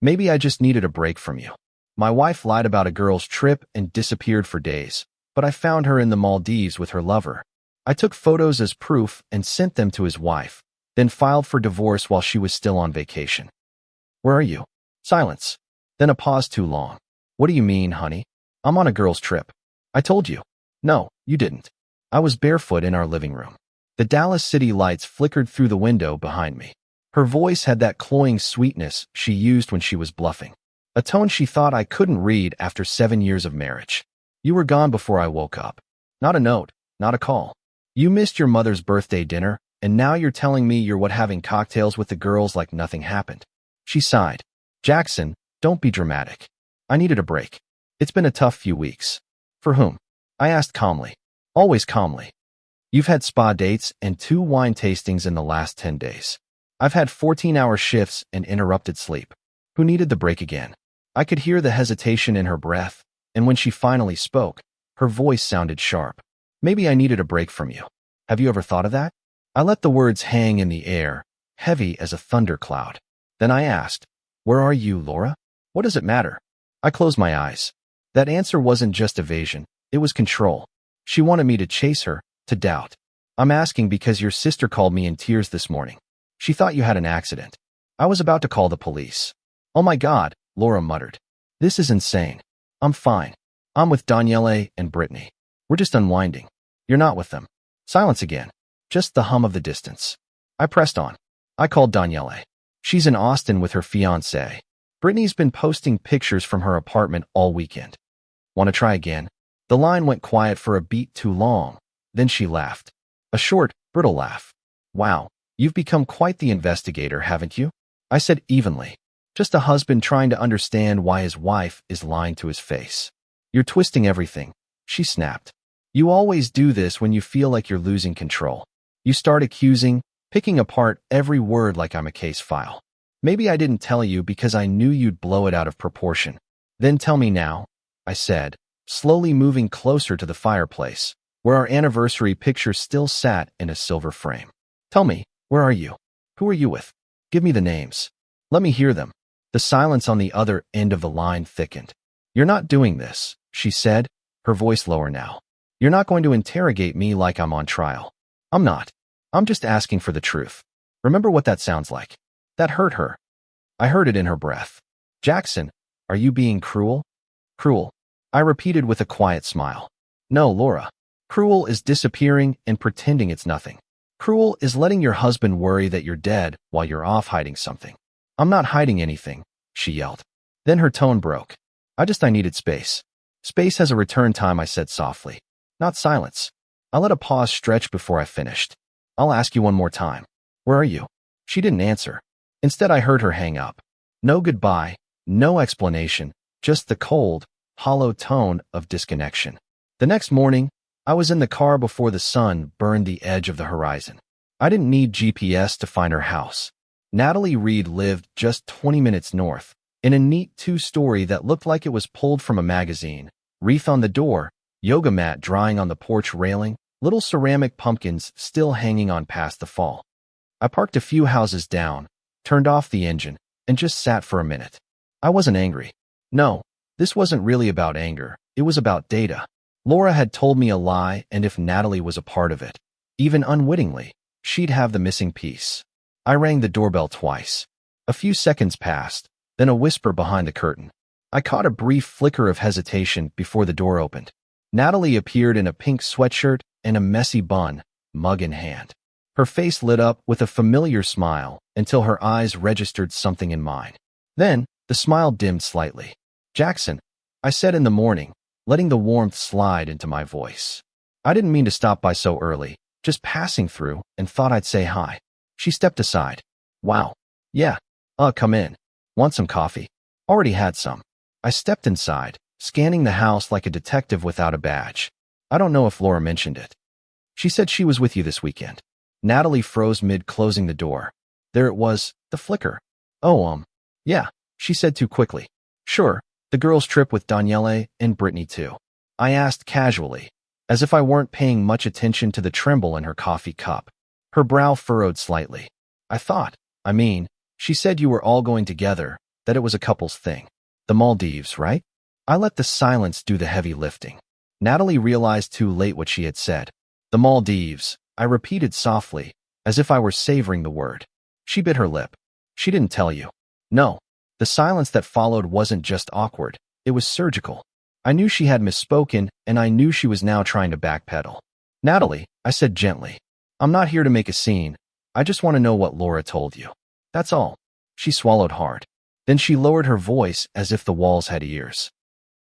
Maybe I just needed a break from you. My wife lied about a girl's trip and disappeared for days, but I found her in the Maldives with her lover. I took photos as proof and sent them to his wife, then filed for divorce while she was still on vacation. Where are you? Silence. Then a pause too long. What do you mean, honey? I'm on a girl's trip. I told you. No, you didn't. I was barefoot in our living room. The Dallas city lights flickered through the window behind me. Her voice had that cloying sweetness she used when she was bluffing, a tone she thought I couldn't read after 7 years of marriage. You were gone before I woke up. Not a note, not a call. You missed your mother's birthday dinner, and now you're telling me you're having cocktails with the girls like nothing happened. She sighed. Jackson, don't be dramatic. I needed a break. It's been a tough few weeks. For whom? I asked calmly. Always calmly. You've had spa dates and 2 wine tastings in the last 10 days. I've had 14-hour shifts and interrupted sleep. Who needed the break again? I could hear the hesitation in her breath, and when she finally spoke, her voice sounded sharp. Maybe I needed a break from you. Have you ever thought of that? I let the words hang in the air, heavy as a thundercloud. Then I asked, where are you, Laura? What does it matter? I closed my eyes. That answer wasn't just evasion, it was control. She wanted me to chase her, to doubt. I'm asking because your sister called me in tears this morning. She thought you had an accident. I was about to call the police. Oh my God, Laura muttered. This is insane. I'm fine. I'm with Daniele and Brittany. We're just unwinding. You're not with them. Silence again. Just the hum of the distance. I pressed on. I called Daniele. She's in Austin with her fiancé. Brittany's been posting pictures from her apartment all weekend. Want to try again? The line went quiet for a beat too long. Then she laughed. A short, brittle laugh. Wow, you've become quite the investigator, haven't you? I said evenly. Just a husband trying to understand why his wife is lying to his face. You're twisting everything, she snapped. You always do this when you feel like you're losing control. You start accusing, picking apart every word like I'm a case file. Maybe I didn't tell you because I knew you'd blow it out of proportion. Then tell me now, I said, slowly moving closer to the fireplace, where our anniversary picture still sat in a silver frame. Tell me, where are you? Who are you with? Give me the names. Let me hear them. The silence on the other end of the line thickened. You're not doing this, she said, her voice lower now. You're not going to interrogate me like I'm on trial. I'm not. I'm just asking for the truth. Remember what that sounds like. That hurt her. I heard it in her breath. Jackson, are you being cruel? Cruel, I repeated with a quiet smile. No, Laura. Cruel is disappearing and pretending it's nothing. Cruel is letting your husband worry that you're dead while you're off hiding something. I'm not hiding anything, she yelled. Then her tone broke. I needed space. Space has a return time, I said softly. Not silence. I let a pause stretch before I finished. I'll ask you one more time. Where are you? She didn't answer. Instead, I heard her hang up. No goodbye, no explanation, just the cold, hollow tone of disconnection. The next morning, I was in the car before the sun burned the edge of the horizon. I didn't need GPS to find her house. Natalie Reed lived just 20 minutes north, in a neat 2-story that looked like it was pulled from a magazine. Wreath on the door, yoga mat drying on the porch railing, little ceramic pumpkins still hanging on past the fall. I parked a few houses down, turned off the engine, and just sat for a minute. I wasn't angry. No, this wasn't really about anger. It was about data. Laura had told me a lie, and if Natalie was a part of it, even unwittingly, she'd have the missing piece. I rang the doorbell twice. A few seconds passed, then a whisper behind the curtain. I caught a brief flicker of hesitation before the door opened. Natalie appeared in a pink sweatshirt and a messy bun, mug in hand. Her face lit up with a familiar smile until her eyes registered something in mine. Then, the smile dimmed slightly. Jackson, I said in the morning, letting the warmth slide into my voice. I didn't mean to stop by so early, just passing through, and thought I'd say hi. She stepped aside. Wow. Yeah. Come in. Want some coffee? Already had some. I stepped inside, scanning the house like a detective without a badge. I don't know if Laura mentioned it. She said she was with you this weekend. Natalie froze mid-closing the door. There it was, the flicker. Oh, yeah, she said too quickly. Sure, the girls' trip with Daniele and Brittany too. I asked casually, as if I weren't paying much attention to the tremble in her coffee cup. Her brow furrowed slightly. She said you were all going together, that it was a couple's thing. The Maldives, right? I let the silence do the heavy lifting. Natalie realized too late what she had said. The Maldives, I repeated softly, as if I were savoring the word. She bit her lip. She didn't tell you. No. The silence that followed wasn't just awkward, it was surgical. I knew she had misspoken, and I knew she was now trying to backpedal. Natalie, I said gently, I'm not here to make a scene. I just want to know what Laura told you. That's all. She swallowed hard. Then she lowered her voice as if the walls had ears.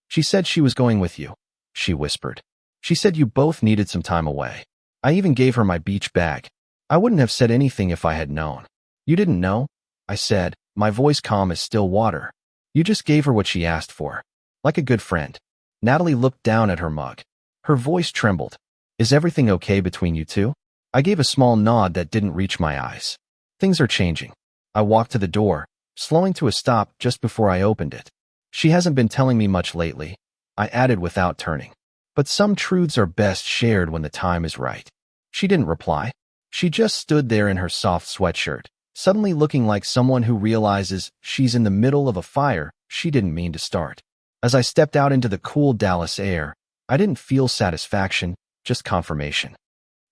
She said she was going with you, she whispered. She said you both needed some time away. I even gave her my beach bag. I wouldn't have said anything if I had known. You didn't know? I said, my voice calm as still water. You just gave her what she asked for. Like a good friend. Natalie looked down at her mug. Her voice trembled. Is everything okay between you two? I gave a small nod that didn't reach my eyes. Things are changing. I walked to the door, slowing to a stop just before I opened it. She hasn't been telling me much lately, I added without turning. But some truths are best shared when the time is right. She didn't reply. She just stood there in her soft sweatshirt, suddenly looking like someone who realizes she's in the middle of a fire she didn't mean to start. As I stepped out into the cool Dallas air, I didn't feel satisfaction, just confirmation.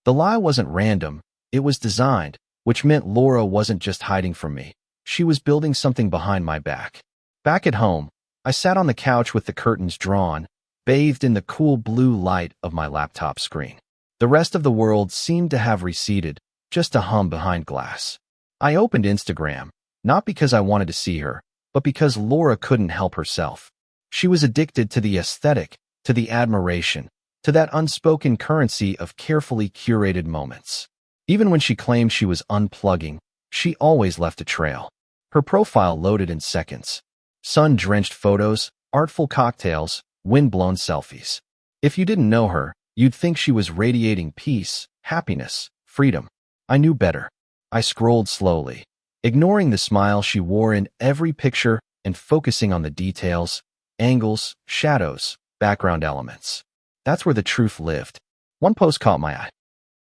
The lie wasn't random, it was designed, which meant Laura wasn't just hiding from me. She was building something behind my back. Back at home, I sat on the couch with the curtains drawn, bathed in the cool blue light of my laptop screen. The rest of the world seemed to have receded, just a hum behind glass. I opened Instagram, not because I wanted to see her, but because Laura couldn't help herself. She was addicted to the aesthetic, to the admiration, to that unspoken currency of carefully curated moments. Even when she claimed she was unplugging, she always left a trail. Her profile loaded in seconds. Sun-drenched photos, artful cocktails, wind-blown selfies. If you didn't know her, you'd think she was radiating peace, happiness, freedom. I knew better. I scrolled slowly, ignoring the smile she wore in every picture and focusing on the details, angles, shadows, background elements. That's where the truth lived. One post caught my eye.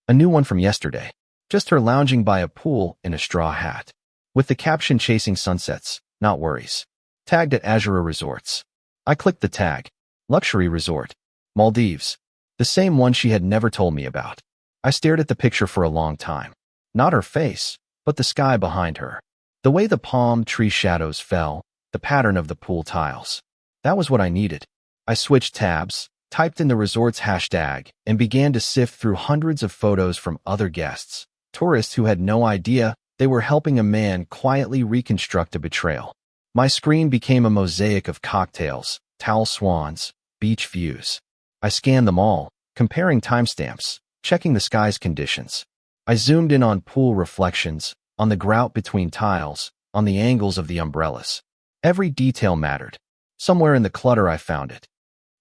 A new one from yesterday. Just her lounging by a pool in a straw hat. With the caption chasing sunsets, not worries. Tagged at Azura Resorts. I clicked the tag. Luxury Resort. Maldives. The same one she had never told me about. I stared at the picture for a long time. Not her face, but the sky behind her. The way the palm tree shadows fell, the pattern of the pool tiles. That was what I needed. I switched tabs, typed in the resort's hashtag, and began to sift through hundreds of photos from other guests, tourists who had no idea they were helping a man quietly reconstruct a betrayal. My screen became a mosaic of cocktails, towel swans, beach views. I scanned them all, comparing timestamps, checking the sky's conditions. I zoomed in on pool reflections, on the grout between tiles, on the angles of the umbrellas. Every detail mattered. Somewhere in the clutter I found it.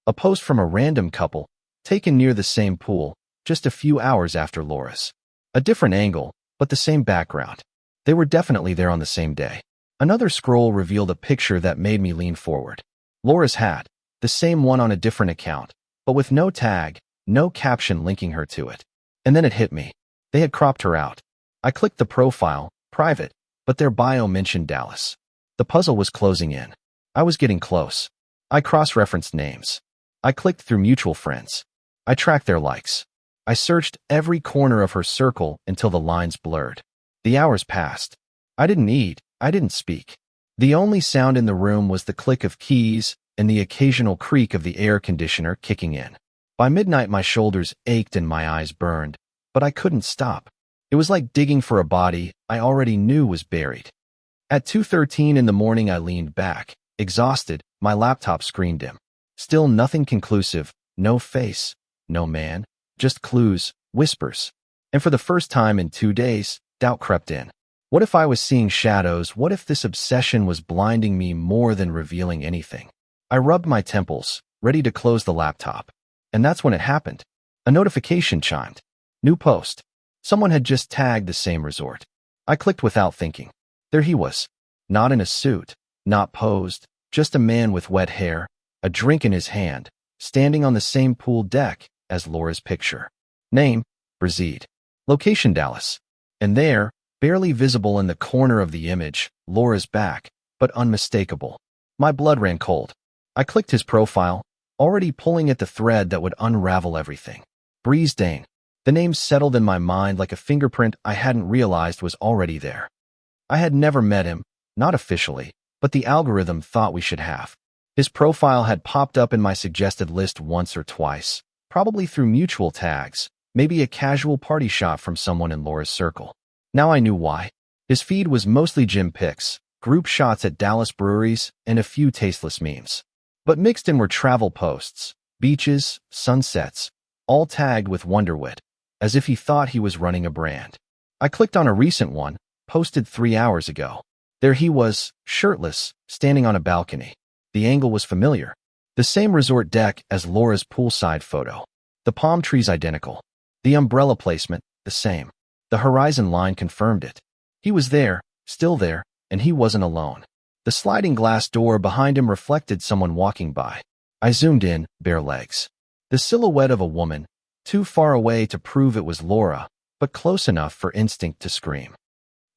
A post from a random couple, taken near the same pool, just a few hours after Laura's. A different angle, but the same background. They were definitely there on the same day. Another scroll revealed a picture that made me lean forward. Laura's hat, the same one on a different account, but with no tag, no caption linking her to it. And then it hit me. They had cropped her out. I clicked the profile, private, but their bio mentioned Dallas. The puzzle was closing in. I was getting close. I cross-referenced names. I clicked through mutual friends. I tracked their likes. I searched every corner of her circle until the lines blurred. The hours passed. I didn't eat. I didn't speak. The only sound in the room was the click of keys and the occasional creak of the air conditioner kicking in. By midnight, my shoulders ached and my eyes burned, but I couldn't stop. It was like digging for a body I already knew was buried. At 2:13 in the morning, I leaned back, exhausted, my laptop screen dim. Still nothing conclusive, no face, no man, just clues, whispers. And for the first time in 2 days, doubt crept in. What if I was seeing shadows? What if this obsession was blinding me more than revealing anything? I rubbed my temples, ready to close the laptop. And that's when it happened. A notification chimed. New post. Someone had just tagged the same resort. I clicked without thinking. There he was. Not in a suit, not posed, just a man with wet hair, a drink in his hand, standing on the same pool deck as Laura's picture. Name, Brazid. Location, Dallas. And there, barely visible in the corner of the image, Laura's back, but unmistakable. My blood ran cold. I clicked his profile, already pulling at the thread that would unravel everything. Breeze Dane. The name settled in my mind like a fingerprint I hadn't realized was already there. I had never met him, not officially, but the algorithm thought we should have. His profile had popped up in my suggested list once or twice, probably through mutual tags, maybe a casual party shot from someone in Laura's circle. Now I knew why. His feed was mostly gym pics, group shots at Dallas breweries, and a few tasteless memes. But mixed in were travel posts, beaches, sunsets, all tagged with Wonderwit, as if he thought he was running a brand. I clicked on a recent one, posted 3 hours ago. There he was, shirtless, standing on a balcony. The angle was familiar. The same resort deck as Laura's poolside photo. The palm trees identical. The umbrella placement, the same. The horizon line confirmed it. He was there, still there, and he wasn't alone. The sliding glass door behind him reflected someone walking by. I zoomed in, bare legs. The silhouette of a woman, too far away to prove it was Laura, but close enough for instinct to scream.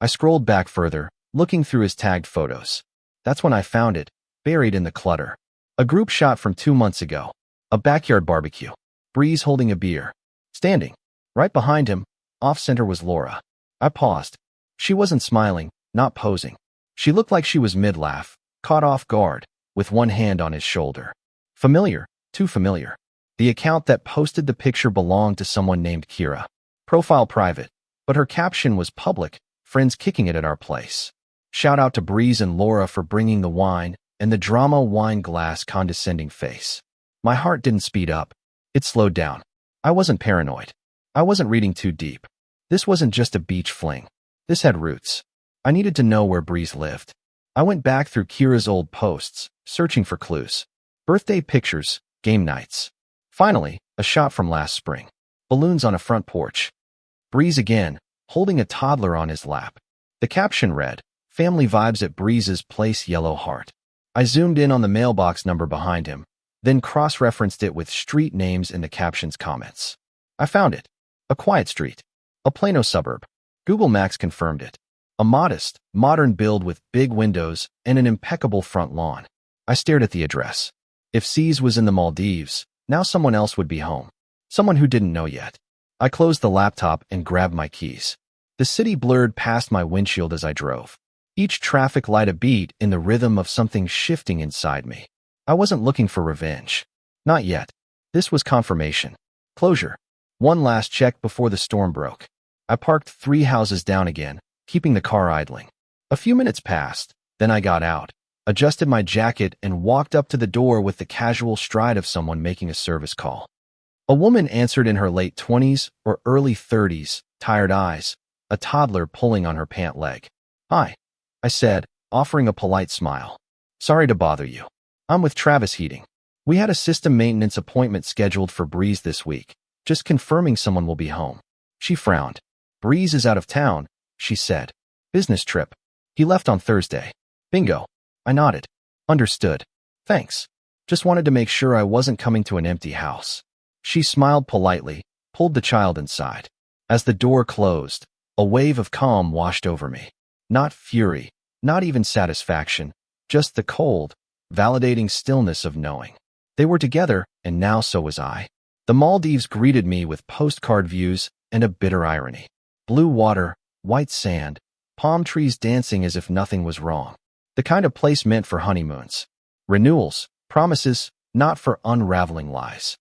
I scrolled back further, looking through his tagged photos. That's when I found it, buried in the clutter. A group shot from 2 months ago. A backyard barbecue. Breeze holding a beer. Standing. Right behind him, off-center was Laura. I paused. She wasn't smiling, not posing. She looked like she was mid-laugh, caught off guard, with one hand on his shoulder. Familiar, too familiar. The account that posted the picture belonged to someone named Kira. Profile private, but her caption was public, friends kicking it at our place. Shout out to Breeze and Laura for bringing the wine, and the drama wine glass condescending face. My heart didn't speed up. It slowed down. I wasn't paranoid. I wasn't reading too deep. This wasn't just a beach fling. This had roots. I needed to know where Breeze lived. I went back through Kira's old posts, searching for clues. Birthday pictures, game nights. Finally, a shot from last spring. Balloons on a front porch. Breeze again, holding a toddler on his lap. The caption read, "Family vibes at Breeze's place, yellow heart." I zoomed in on the mailbox number behind him, then cross-referenced it with street names in the caption's comments. I found it. A quiet street. A Plano suburb. Google Maps confirmed it. A modest, modern build with big windows and an impeccable front lawn. I stared at the address. If C's was in the Maldives, now someone else would be home. Someone who didn't know yet. I closed the laptop and grabbed my keys. The city blurred past my windshield as I drove. Each traffic light a beat in the rhythm of something shifting inside me. I wasn't looking for revenge. Not yet. This was confirmation. Closure. One last check before the storm broke. I parked 3 houses down again, keeping the car idling. A few minutes passed, then I got out, adjusted my jacket and walked up to the door with the casual stride of someone making a service call. A woman answered in her late 20s or early 30s, tired eyes, a toddler pulling on her pant leg. "Hi," I said, offering a polite smile. "Sorry to bother you. I'm with Travis Heating. We had a system maintenance appointment scheduled for Breeze this week. Just confirming someone will be home." She frowned. "Breeze is out of town," she said. "Business trip. He left on Thursday." "Bingo." I nodded. "Understood. Thanks. Just wanted to make sure I wasn't coming to an empty house." She smiled politely, pulled the child inside. As the door closed, a wave of calm washed over me. Not fury, not even satisfaction, just the cold, validating stillness of knowing. They were together, and now so was I. The Maldives greeted me with postcard views and a bitter irony. Blue water, white sand, palm trees dancing as if nothing was wrong. The kind of place meant for honeymoons. Renewals, promises, not for unraveling lies.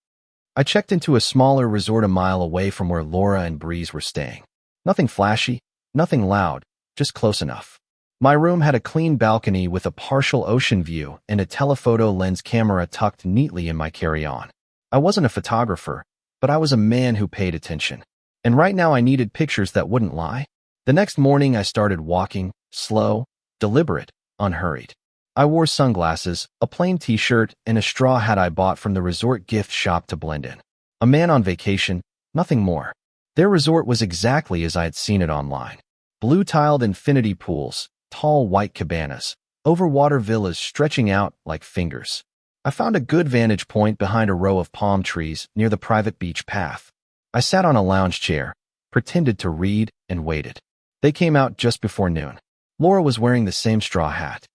I checked into a smaller resort a mile away from where Laura and Breeze were staying. Nothing flashy, nothing loud, just close enough. My room had a clean balcony with a partial ocean view and a telephoto lens camera tucked neatly in my carry-on. I wasn't a photographer, but I was a man who paid attention. And right now I needed pictures that wouldn't lie. The next morning I started walking, slow, deliberate, unhurried. I wore sunglasses, a plain t-shirt, and a straw hat I bought from the resort gift shop to blend in. A man on vacation, nothing more. Their resort was exactly as I had seen it online. Blue-tiled infinity pools, tall white cabanas, overwater villas stretching out like fingers. I found a good vantage point behind a row of palm trees near the private beach path. I sat on a lounge chair, pretended to read, and waited. They came out just before noon. Laura was wearing the same straw hat.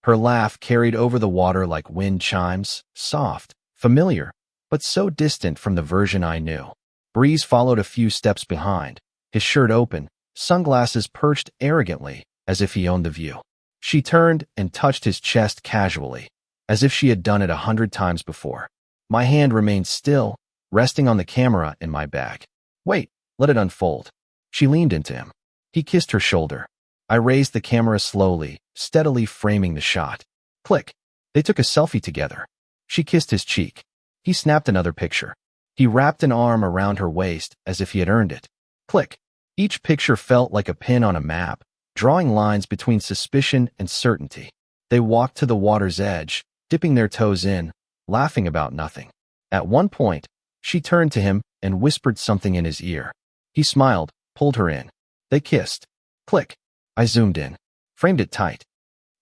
Her laugh carried over the water like wind chimes, soft, familiar, but so distant from the version I knew. Breeze followed a few steps behind, his shirt open, sunglasses perched arrogantly, as if he owned the view. She turned and touched his chest casually, as if she had done it 100 times before. My hand remained still, resting on the camera in my bag. Wait, let it unfold. She leaned into him. He kissed her shoulder. I raised the camera slowly, steadily framing the shot. Click. They took a selfie together. She kissed his cheek. He snapped another picture. He wrapped an arm around her waist as if he had earned it. Click. Each picture felt like a pin on a map, drawing lines between suspicion and certainty. They walked to the water's edge, dipping their toes in, laughing about nothing. At one point, she turned to him and whispered something in his ear. He smiled, pulled her in. They kissed. Click. I zoomed in, framed it tight,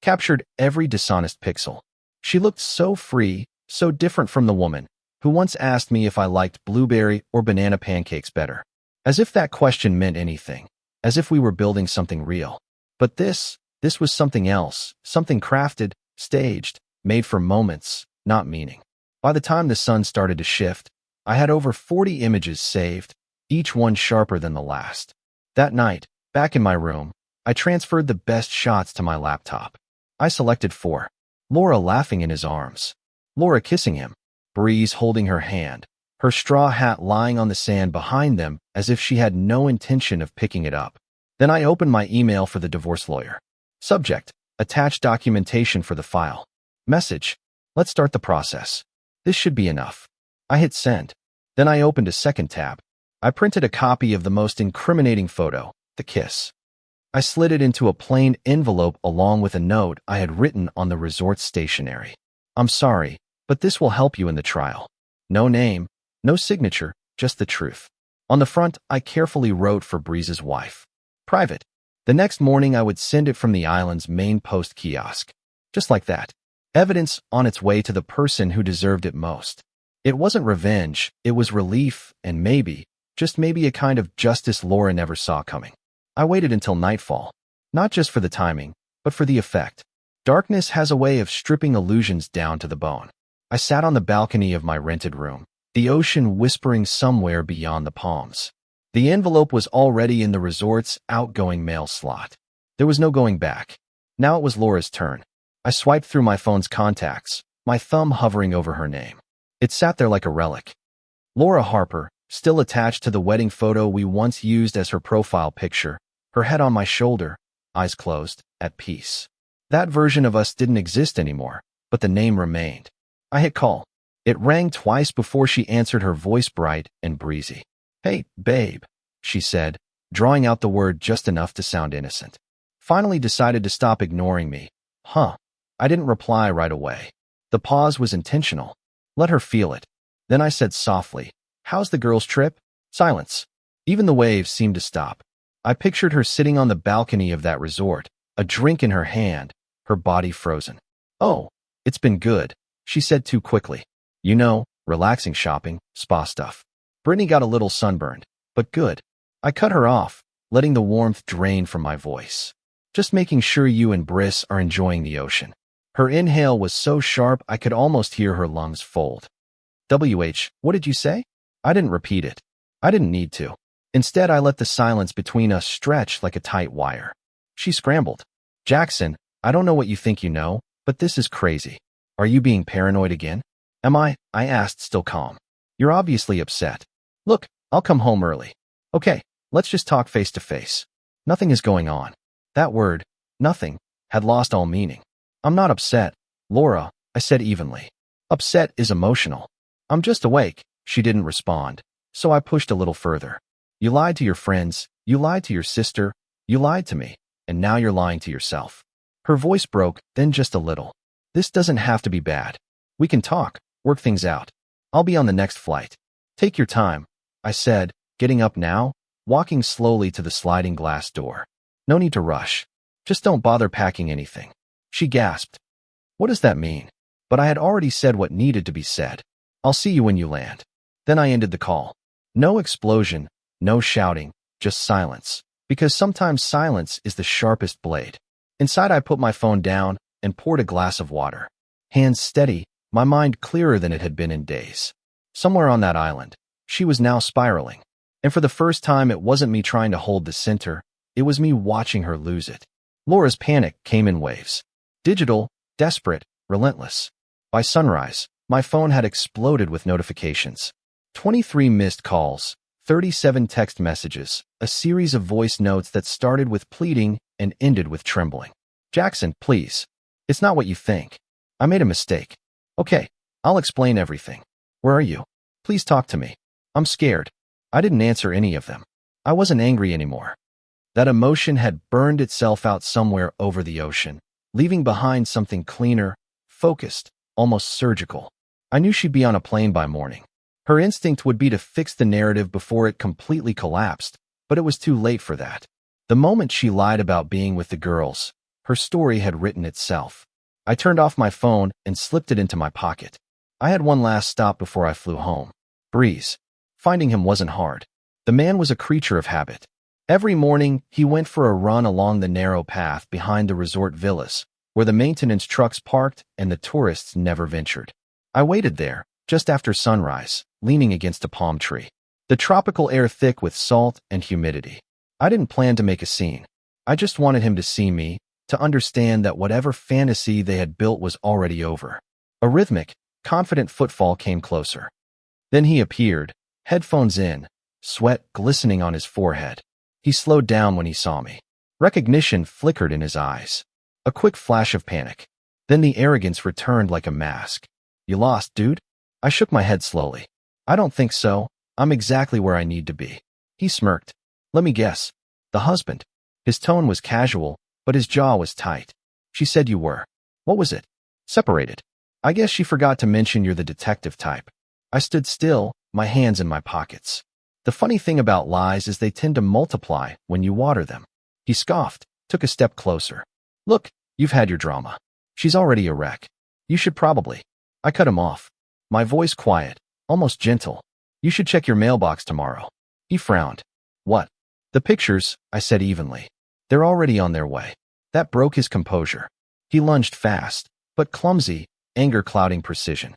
captured every dishonest pixel. She looked so free, so different from the woman who once asked me if I liked blueberry or banana pancakes better. As if that question meant anything, as if we were building something real. But this was something else, something crafted, staged, made for moments, not meaning. By the time the sun started to shift, I had over 40 images saved, each one sharper than the last. That night, back in my room, I transferred the best shots to my laptop. I selected 4. Laura laughing in his arms. Laura kissing him. Breeze holding her hand. Her straw hat lying on the sand behind them as if she had no intention of picking it up. Then I opened my email for the divorce lawyer. Subject: attached documentation for the file. Message: let's start the process. This should be enough. I hit send. Then I opened a second tab. I printed a copy of the most incriminating photo, the kiss. I slid it into a plain envelope along with a note I had written on the resort's stationery. I'm sorry, but this will help you in the trial. No name, no signature, just the truth. On the front, I carefully wrote for Breeze's wife. Private. The next morning, I would send it from the island's main post kiosk. Just like that. Evidence on its way to the person who deserved it most. It wasn't revenge, it was relief and maybe, just maybe, a kind of justice Laura never saw coming. I waited until nightfall, not just for the timing, but for the effect. Darkness has a way of stripping illusions down to the bone. I sat on the balcony of my rented room, the ocean whispering somewhere beyond the palms. The envelope was already in the resort's outgoing mail slot. There was no going back. Now it was Laura's turn. I swiped through my phone's contacts, my thumb hovering over her name. It sat there like a relic. Laura Harper, still attached to the wedding photo we once used as her profile picture, her head on my shoulder, eyes closed, at peace. That version of us didn't exist anymore, but the name remained. I hit call. It rang twice before she answered, her voice bright and breezy. Hey, babe, she said, drawing out the word just enough to sound innocent. Finally decided to stop ignoring me. Huh. I didn't reply right away. The pause was intentional. Let her feel it. Then I said softly, how's the girls' trip? Silence. Even the waves seemed to stop. I pictured her sitting on the balcony of that resort, a drink in her hand, her body frozen. Oh, it's been good, she said too quickly. You know, relaxing, shopping, spa stuff. Brittany got a little sunburned, but good. I cut her off, letting the warmth drain from my voice. Just making sure you and Briss are enjoying the ocean. Her inhale was so sharp I could almost hear her lungs fold. What did you say? I didn't repeat it. I didn't need to. Instead, I let the silence between us stretch like a tight wire. She scrambled. Jackson, I don't know what you think you know, but this is crazy. Are you being paranoid again? Am I asked, still calm. You're obviously upset. Look, I'll come home early. Okay, let's just talk face to face. Nothing is going on. That word, nothing, had lost all meaning. I'm not upset, Laura, I said evenly. Upset is emotional. I'm just awake. She didn't respond, so I pushed a little further. You lied to your friends, you lied to your sister, you lied to me, and now you're lying to yourself. Her voice broke, then just a little. This doesn't have to be bad. We can talk, work things out. I'll be on the next flight. Take your time, I said, getting up now, walking slowly to the sliding glass door. No need to rush. Just don't bother packing anything. She gasped. What does that mean? But I had already said what needed to be said. I'll see you when you land. Then I ended the call. No explosion, no shouting, just silence. Because sometimes silence is the sharpest blade. Inside, I put my phone down and poured a glass of water. Hands steady, my mind clearer than it had been in days. Somewhere on that island, she was now spiraling. And for the first time, it wasn't me trying to hold the center, it was me watching her lose it. Laura's panic came in waves. Digital, desperate, relentless. By sunrise, my phone had exploded with notifications. 23 missed calls, 37 text messages, a series of voice notes that started with pleading and ended with trembling. Jackson, please. It's not what you think. I made a mistake. Okay, I'll explain everything. Where are you? Please talk to me. I'm scared. I didn't answer any of them. I wasn't angry anymore. That emotion had burned itself out somewhere over the ocean, leaving behind something cleaner, focused, almost surgical. I knew she'd be on a plane by morning. Her instinct would be to fix the narrative before it completely collapsed, but it was too late for that. The moment she lied about being with the girls, her story had written itself. I turned off my phone and slipped it into my pocket. I had one last stop before I flew home. Breeze. Finding him wasn't hard. The man was a creature of habit. Every morning, he went for a run along the narrow path behind the resort villas, where the maintenance trucks parked and the tourists never ventured. I waited there, just after sunrise, leaning against a palm tree. The tropical air thick with salt and humidity. I didn't plan to make a scene. I just wanted him to see me, to understand that whatever fantasy they had built was already over. A rhythmic, confident footfall came closer. Then he appeared, headphones in, sweat glistening on his forehead. He slowed down when he saw me. Recognition flickered in his eyes. A quick flash of panic. Then the arrogance returned like a mask. You lost, dude? I shook my head slowly. I don't think so. I'm exactly where I need to be. He smirked. Let me guess. The husband. His tone was casual, but his jaw was tight. She said you were. What was it? Separated. I guess she forgot to mention you're the detective type. I stood still, my hands in my pockets. The funny thing about lies is they tend to multiply when you water them. He scoffed, took a step closer. Look, you've had your drama. She's already a wreck. You should probably. I cut him off. My voice quiet, almost gentle. You should check your mailbox tomorrow. He frowned. What? The pictures, I said evenly. They're already on their way. That broke his composure. He lunged fast, but clumsy, anger clouding precision.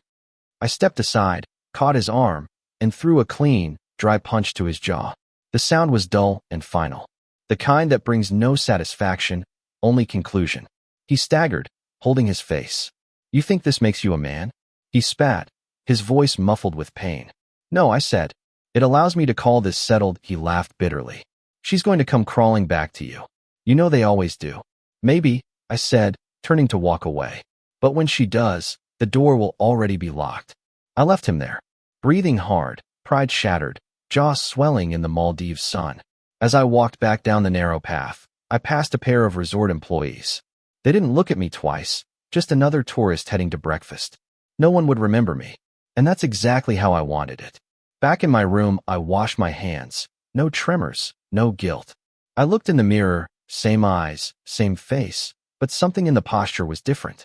I stepped aside, caught his arm, and threw a clean, dry punch to his jaw. The sound was dull and final. The kind that brings no satisfaction, only conclusion. He staggered, holding his face. You think this makes you a man? He spat, his voice muffled with pain. No, I said. It allows me to call this settled. He laughed bitterly. She's going to come crawling back to you. You know they always do. Maybe, I said, turning to walk away. But when she does, the door will already be locked. I left him there, breathing hard, pride shattered, jaw swelling in the Maldives sun. As I walked back down the narrow path, I passed a pair of resort employees. They didn't look at me twice, just another tourist heading to breakfast. No one would remember me, and that's exactly how I wanted it. Back in my room, I washed my hands. No tremors, no guilt. I looked in the mirror, same eyes, same face, but something in the posture was different.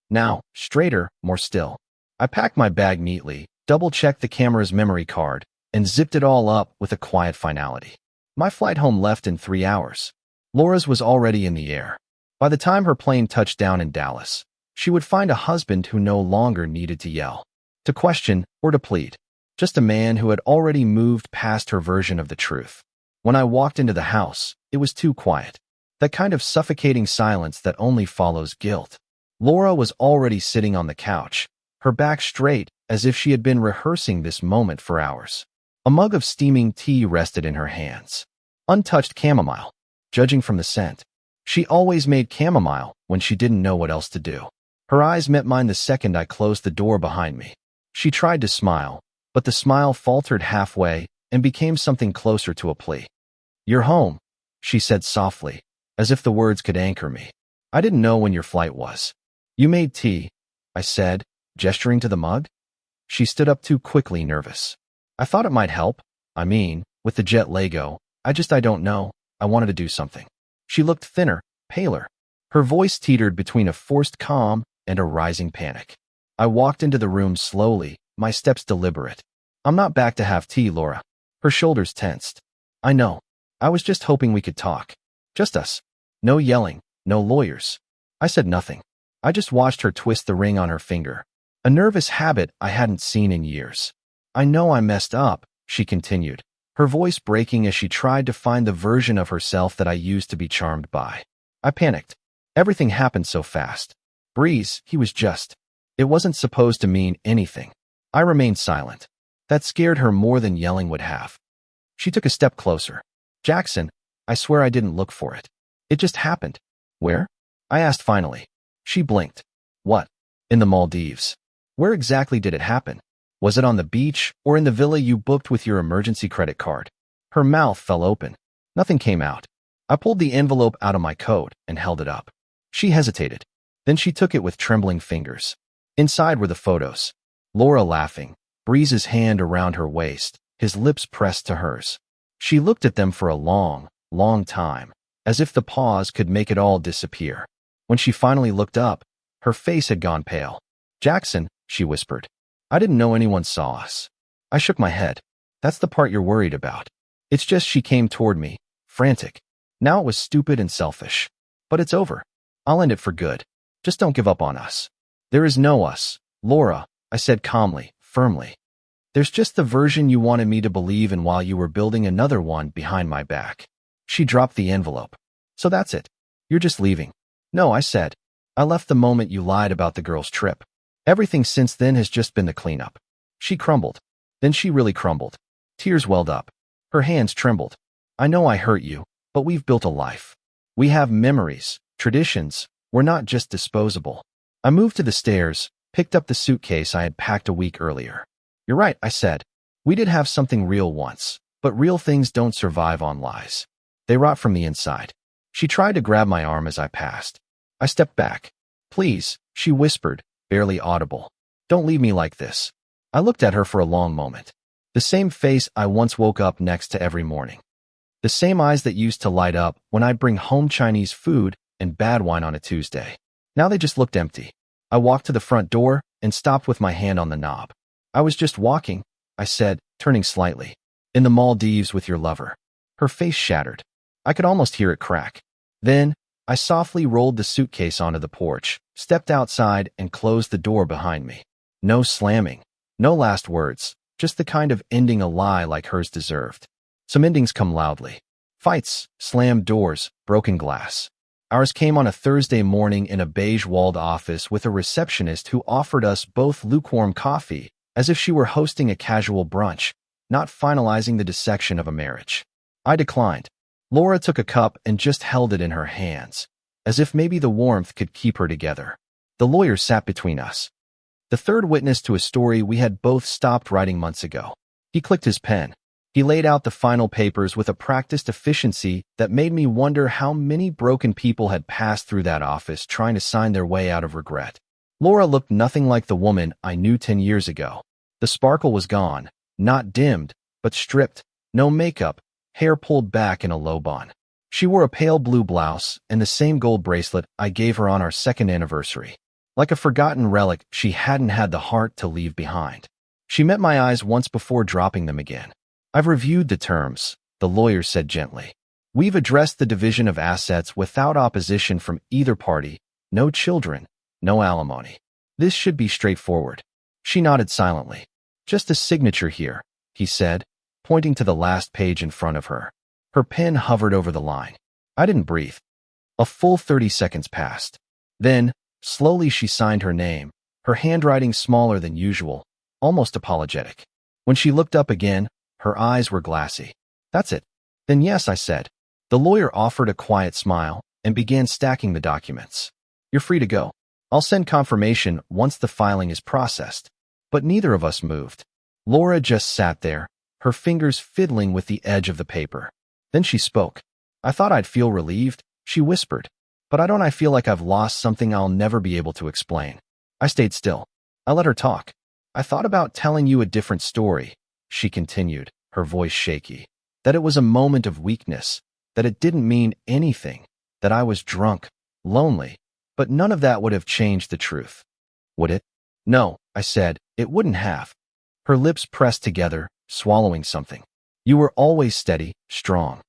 Now, straighter, more still. I packed my bag neatly, double-checked the camera's memory card, and zipped it all up with a quiet finality. My flight home left in 3 hours. Laura's was already in the air. By the time her plane touched down in Dallas, she would find a husband who no longer needed to yell, to question, or to plead. Just a man who had already moved past her version of the truth. When I walked into the house, it was too quiet. That kind of suffocating silence that only follows guilt. Laura was already sitting on the couch, her back straight as if she had been rehearsing this moment for hours. A mug of steaming tea rested in her hands. Untouched chamomile, judging from the scent. She always made chamomile when she didn't know what else to do. Her eyes met mine the second I closed the door behind me. She tried to smile, but the smile faltered halfway and became something closer to a plea. You're home, she said softly, as if the words could anchor me. I didn't know when your flight was. You made tea, I said, gesturing to the mug. She stood up too quickly, nervous. I thought it might help. I mean, with the jet Lego, I don't know. I wanted to do something. She looked thinner, paler. Her voice teetered between a forced calm and a rising panic. I walked into the room slowly, my steps deliberate. I'm not back to have tea, Laura. Her shoulders tensed. I know. I was just hoping we could talk. Just us. No yelling, no lawyers. I said nothing. I just watched her twist the ring on her finger, a nervous habit I hadn't seen in years. I know I messed up, she continued, her voice breaking as she tried to find the version of herself that I used to be charmed by. I panicked. Everything happened so fast. Breeze, he was just. It wasn't supposed to mean anything. I remained silent. That scared her more than yelling would have. She took a step closer. Jackson, I swear I didn't look for it. It just happened. Where? I asked finally. She blinked. What? In the Maldives. Where exactly did it happen? Was it on the beach or in the villa you booked with your emergency credit card? Her mouth fell open. Nothing came out. I pulled the envelope out of my coat and held it up. She hesitated. Then she took it with trembling fingers. Inside were the photos. Laura laughing, Breeze's hand around her waist, his lips pressed to hers. She looked at them for a long, long time, as if the pause could make it all disappear. When she finally looked up, her face had gone pale. Jackson, she whispered. I didn't know anyone saw us. I shook my head. That's the part you're worried about. It's just she came toward me, frantic. Now it was stupid and selfish. But it's over. I'll end it for good. Just don't give up on us. There is no us, Laura, I said calmly, firmly. There's just the version you wanted me to believe in while you were building another one behind my back. She dropped the envelope. So that's it. You're just leaving. No, I said. I left the moment you lied about the girl's trip. Everything since then has just been the cleanup. She crumbled. Then she really crumbled. Tears welled up. Her hands trembled. I know I hurt you, but we've built a life. We have memories, traditions. We're not just disposable. I moved to the stairs, picked up the suitcase I had packed a week earlier. You're right, I said. We did have something real once, but real things don't survive on lies. They rot from the inside. She tried to grab my arm as I passed. I stepped back. Please, she whispered, barely audible. Don't leave me like this. I looked at her for a long moment. The same face I once woke up next to every morning. The same eyes that used to light up when I'd bring home Chinese food and bad wine on a Tuesday. Now they just looked empty. I walked to the front door and stopped with my hand on the knob. I was just walking, I said, turning slightly. In the Maldives with your lover. Her face shattered. I could almost hear it crack. Then, I softly rolled the suitcase onto the porch, stepped outside, and closed the door behind me. No slamming. No last words. Just the kind of ending a lie like hers deserved. Some endings come loudly. Fights, slammed doors, broken glass. Ours came on a Thursday morning in a beige-walled office with a receptionist who offered us both lukewarm coffee, as if she were hosting a casual brunch, not finalizing the dissection of a marriage. I declined. Laura took a cup and just held it in her hands, as if maybe the warmth could keep her together. The lawyer sat between us. The third witness to a story we had both stopped writing months ago. He clicked his pen. He laid out the final papers with a practiced efficiency that made me wonder how many broken people had passed through that office trying to sign their way out of regret. Laura looked nothing like the woman I knew 10 years ago. The sparkle was gone, not dimmed, but stripped, no makeup, hair pulled back in a low bun. She wore a pale blue blouse and the same gold bracelet I gave her on our second anniversary. Like a forgotten relic she hadn't had the heart to leave behind. She met my eyes once before dropping them again. I've reviewed the terms, the lawyer said gently. We've addressed the division of assets without opposition from either party, no children, no alimony. This should be straightforward. She nodded silently. Just a signature here, he said, pointing to the last page in front of her. Her pen hovered over the line. I didn't breathe. A full 30 seconds passed. Then, slowly she signed her name, her handwriting smaller than usual, almost apologetic. When she looked up again, her eyes were glassy. That's it. Then yes, I said. The lawyer offered a quiet smile and began stacking the documents. You're free to go. I'll send confirmation once the filing is processed. But neither of us moved. Laura just sat there, her fingers fiddling with the edge of the paper. Then she spoke. I thought I'd feel relieved, she whispered. But I feel like I've lost something I'll never be able to explain. I stayed still. I let her talk. I thought about telling you a different story, she continued, her voice shaky. That it was a moment of weakness, that it didn't mean anything, that I was drunk, lonely, but none of that would have changed the truth. Would it? No, I said, it wouldn't have. Her lips pressed together, swallowing something. You were always steady, strong.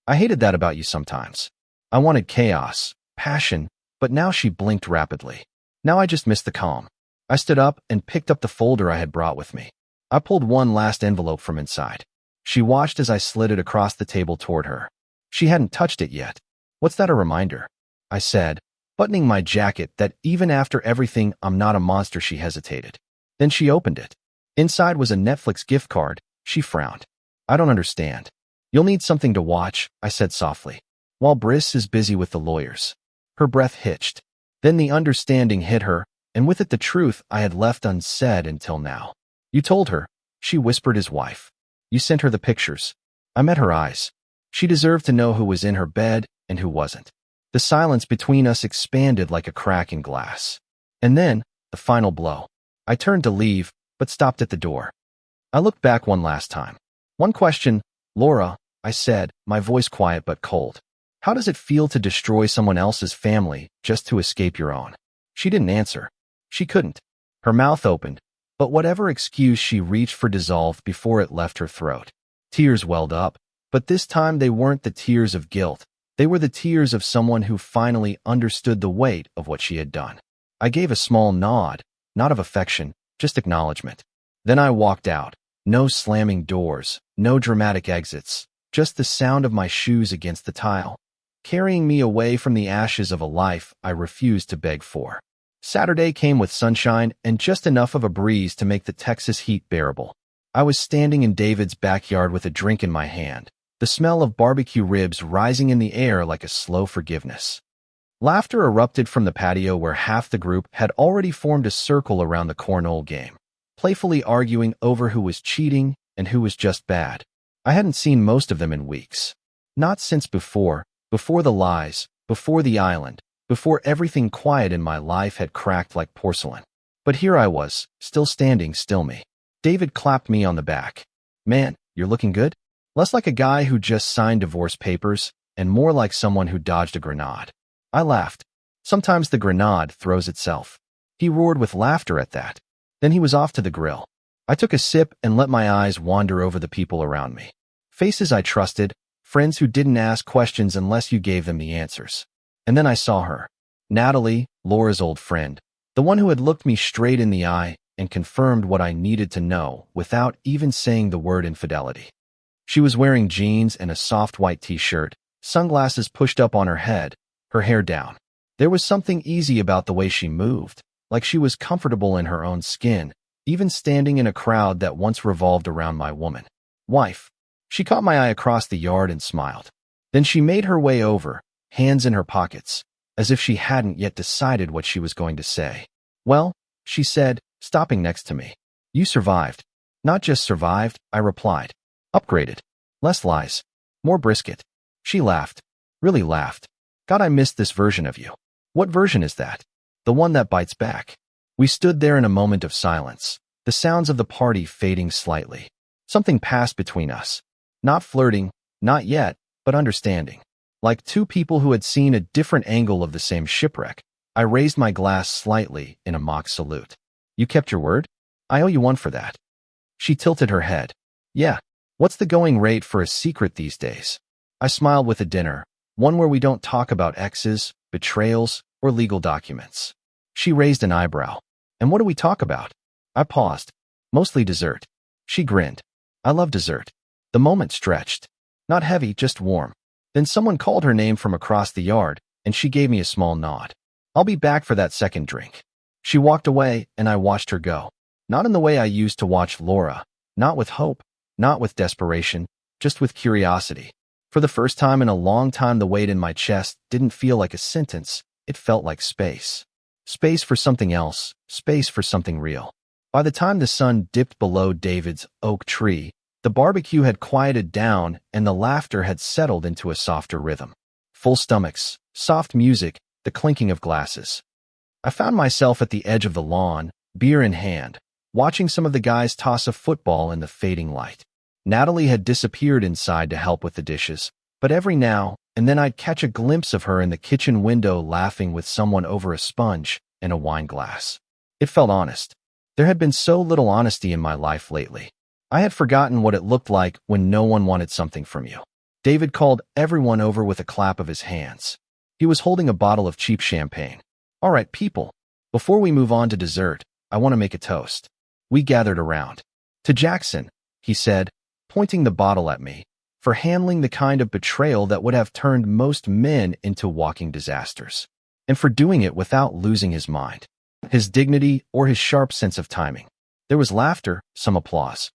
I hated that about you sometimes. I wanted chaos, passion, but now she blinked rapidly. Now I just missed the calm. I stood up and picked up the folder I had brought with me. I pulled one last envelope from inside. She watched as I slid it across the table toward her. She hadn't touched it yet. What's that a reminder? I said, buttoning my jacket that even after everything I'm not a monster. She hesitated. Then she opened it. Inside was a Netflix gift card. She frowned. I don't understand. You'll need something to watch, I said softly, while Briss is busy with the lawyers. Her breath hitched. Then the understanding hit her, and with it the truth I had left unsaid until now. You told her, she whispered his wife. You sent her the pictures. I met her eyes. She deserved to know who was in her bed and who wasn't. The silence between us expanded like a crack in glass. And then, the final blow. I turned to leave, but stopped at the door. I looked back one last time. One question, Laura, I said, my voice quiet but cold. How does it feel to destroy someone else's family just to escape your own? She didn't answer. She couldn't. Her mouth opened, but whatever excuse she reached for dissolved before it left her throat. Tears welled up, but this time they weren't the tears of guilt. They were the tears of someone who finally understood the weight of what she had done. I gave a small nod, not of affection, just acknowledgement. Then I walked out. No slamming doors, no dramatic exits, just the sound of my shoes against the tile, carrying me away from the ashes of a life I refused to beg for. Saturday came with sunshine and just enough of a breeze to make the Texas heat bearable. I was standing in David's backyard with a drink in my hand, the smell of barbecue ribs rising in the air like a slow forgiveness. Laughter erupted from the patio where half the group had already formed a circle around the cornhole game, playfully arguing over who was cheating and who was just bad. I hadn't seen most of them in weeks. Not since before the lies, before the island, before everything quiet in my life had cracked like porcelain. But here I was, still standing, still me. David clapped me on the back. Man, you're looking good? Less like a guy who just signed divorce papers, and more like someone who dodged a grenade. I laughed. Sometimes the grenade throws itself. He roared with laughter at that. Then he was off to the grill. I took a sip and let my eyes wander over the people around me. Faces I trusted, friends who didn't ask questions unless you gave them the answers. And then I saw her. Natalie, Laura's old friend, the one who had looked me straight in the eye and confirmed what I needed to know without even saying the word infidelity. She was wearing jeans and a soft white t-shirt, sunglasses pushed up on her head, her hair down. There was something easy about the way she moved, like she was comfortable in her own skin, even standing in a crowd that once revolved around my woman. Wife. She caught my eye across the yard and smiled. Then she made her way over, hands in her pockets, as if she hadn't yet decided what she was going to say. Well, she said, stopping next to me. You survived. Not just survived, I replied. Upgraded. Less lies. More brisket. She laughed. Really laughed. God, I missed this version of you. What version is that? The one that bites back. We stood there in a moment of silence, the sounds of the party fading slightly. Something passed between us. Not flirting, not yet, but understanding. Like two people who had seen a different angle of the same shipwreck, I raised my glass slightly in a mock salute. You kept your word? I owe you one for that. She tilted her head. Yeah. What's the going rate for a secret these days? I smiled with a dinner, one where we don't talk about exes, betrayals, or legal documents. She raised an eyebrow. And what do we talk about? I paused. Mostly dessert. She grinned. I love dessert. The moment stretched. Not heavy, just warm. Then someone called her name from across the yard, and she gave me a small nod. I'll be back for that second drink. She walked away, and I watched her go. Not in the way I used to watch Laura. Not with hope. Not with desperation. Just with curiosity. For the first time in a long time, the weight in my chest didn't feel like a sentence. It felt like space. Space for something else. Space for something real. By the time the sun dipped below David's oak tree, the barbecue had quieted down and the laughter had settled into a softer rhythm. Full stomachs, soft music, the clinking of glasses. I found myself at the edge of the lawn, beer in hand, watching some of the guys toss a football in the fading light. Natalie had disappeared inside to help with the dishes, but every now and then I'd catch a glimpse of her in the kitchen window laughing with someone over a sponge and a wine glass. It felt honest. There had been so little honesty in my life lately. I had forgotten what it looked like when no one wanted something from you. David called everyone over with a clap of his hands. He was holding a bottle of cheap champagne. All right, people. Before we move on to dessert, I want to make a toast. We gathered around. To Jackson, he said, pointing the bottle at me, for handling the kind of betrayal that would have turned most men into walking disasters, and for doing it without losing his mind, his dignity, or his sharp sense of timing. There was laughter, some applause.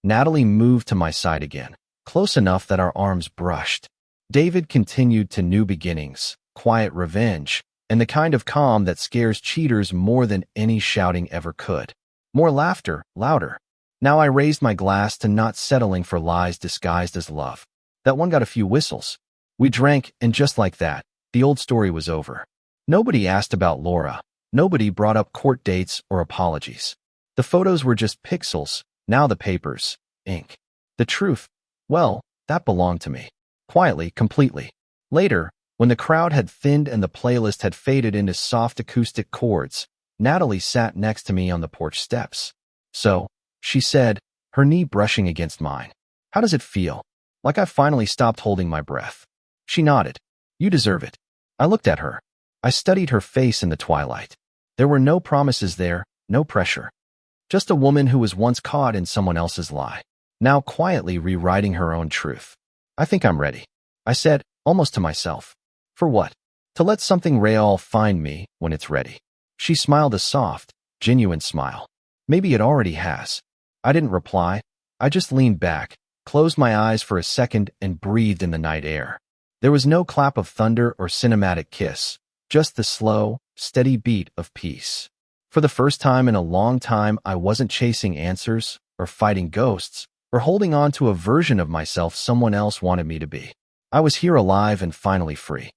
Natalie moved to my side again, close enough that our arms brushed. David continued to new beginnings, quiet revenge, and the kind of calm that scares cheaters more than any shouting ever could. More laughter, louder. Now I raised my glass to not settling for lies disguised as love. That one got a few whistles. We drank, and just like that, the old story was over. Nobody asked about Laura. Nobody brought up court dates or apologies. The photos were just pixels, now the papers, ink. The truth, well, that belonged to me. Quietly, completely. Later, when the crowd had thinned and the playlist had faded into soft acoustic chords, Natalie sat next to me on the porch steps. "So," she said, her knee brushing against mine. "How does it feel?" Like I finally stopped holding my breath. She nodded. "You deserve it." I looked at her. I studied her face in the twilight. There were no promises there, no pressure. Just a woman who was once caught in someone else's lie, now quietly rewriting her own truth. "I think I'm ready," I said, almost to myself. "For what?" "To let something real find me when it's ready." She smiled a soft, genuine smile. "Maybe it already has." I didn't reply. I just leaned back, closed my eyes for a second, and breathed in the night air. There was no clap of thunder or cinematic kiss, just the slow, steady beat of peace. For the first time in a long time, I wasn't chasing answers, or fighting ghosts, or holding on to a version of myself someone else wanted me to be. I was here alive and finally free.